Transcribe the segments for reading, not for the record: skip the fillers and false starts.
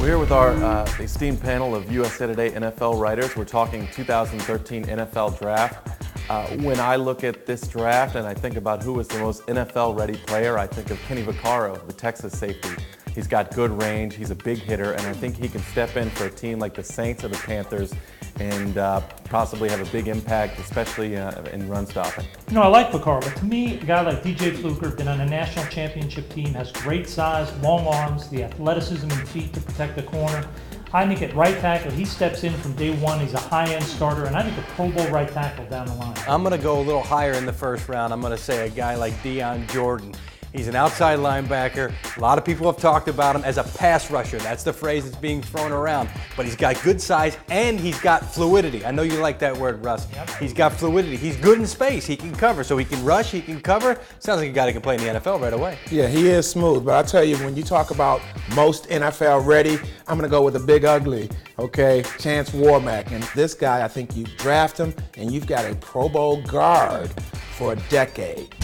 We're here with our esteemed panel of USA Today NFL writers. We're talking 2013 NFL Draft. When I look at this draft and I think about who is the most NFL-ready player, I think of Kenny Vaccaro, the Texas safety. He's got good range, he's a big hitter, and I think he can step in for a team like the Saints or the Panthers and possibly have a big impact, especially in run stopping. You know, I like Vaccaro, but to me, a guy like DJ Fluker, been on a national championship team, has great size, long arms, the athleticism and feet to protect the corner. I think at right tackle, he steps in from day one. He's a high-end starter, and I think a Pro Bowl right tackle down the line. I'm going to go a little higher in the first round. I'm going to say a guy like Deion Jordan. He's an outside linebacker. A lot of people have talked about him as a pass rusher. That's the phrase that's being thrown around. But he's got good size and he's got fluidity. I know you like that word, Russ. Yep. He's got fluidity. He's good in space. He can cover. So he can rush, he can cover. Sounds like a guy that can play in the NFL right away. Yeah, he is smooth. But I'll tell you, when you talk about most NFL ready, I'm going to go with a big ugly, okay, Chance Warmack. And this guy, I think you draft him and you've got a Pro Bowl guard for a decade.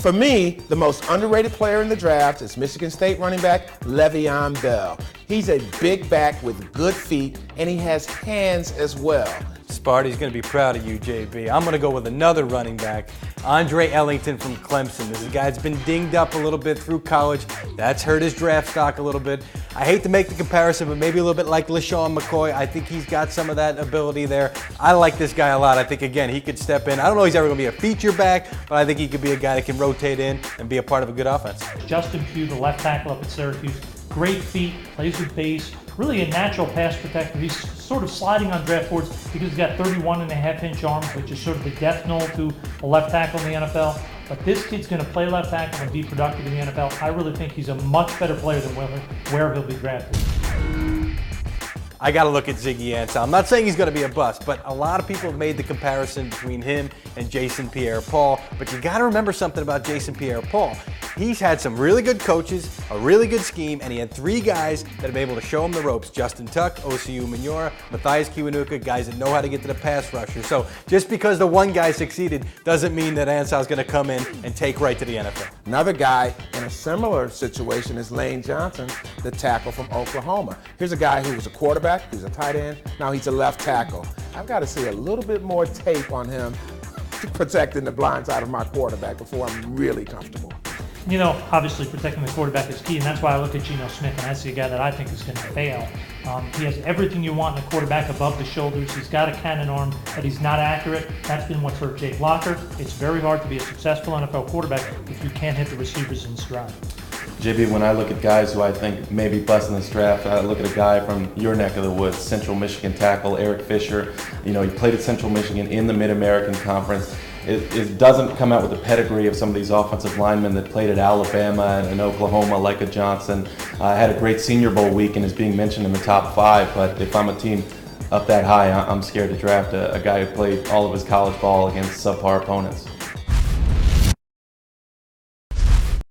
For me, the most underrated player in the draft is Michigan State running back Le'Veon Bell. He's a big back with good feet, and he has hands as well. Sparty's going to be proud of you, JB. I'm going to go with another running back, Andre Ellington from Clemson. This is a guy that's been dinged up a little bit through college. That's hurt his draft stock a little bit. I hate to make the comparison, but maybe a little bit like LaShawn McCoy. I think he's got some of that ability there. I like this guy a lot. I think, again, he could step in. I don't know if he's ever going to be a feature back, but I think he could be a guy that can rotate in and be a part of a good offense. Justin Pugh, the left tackle up at Syracuse, great feet, plays with base, really a natural pass protector. He's sort of sliding on draft boards because he's got 31.5-inch arms, which is sort of the death knell to a left tackle in the NFL. But this kid's going to play left tackle and be productive in the NFL. I really think he's a much better player than where he'll be drafted. I got to look at Ziggy Ansah. I'm not saying he's going to be a bust, but a lot of people have made the comparison between him and Jason Pierre-Paul. But you got to remember something about Jason Pierre-Paul. He's had some really good coaches, a really good scheme, and he had three guys that have been able to show him the ropes. Justin Tuck, Osi Umenyiora, Matthias Kiwanuka, guys that know how to get to the pass rusher. So just because the one guy succeeded doesn't mean that Ansah's going to come in and take right to the NFL. Another guy in a similar situation is Lane Johnson, the tackle from Oklahoma. Here's a guy who was a quarterback, he was a tight end, now he's a left tackle. I've got to see a little bit more tape on him protecting the blind side of my quarterback before I'm really comfortable. You know, obviously protecting the quarterback is key, and that's why I look at Geno Smith, and that's the guy that I think is going to fail. He has everything you want in a quarterback above the shoulders. He's got a cannon arm, but he's not accurate. That's been what's hurt Jake Locker. It's very hard to be a successful NFL quarterback if you can't hit the receivers in stride. JB, when I look at guys who I think may be busting this draft, I look at a guy from your neck of the woods, Central Michigan tackle Eric Fisher. You know, he played at Central Michigan in the Mid-American Conference. It doesn't come out with the pedigree of some of these offensive linemen that played at Alabama and Oklahoma, like a Johnson. Had a great Senior Bowl week and is being mentioned in the top 5, but if I'm a team up that high, I'm scared to draft a guy who played all of his college ball against subpar opponents.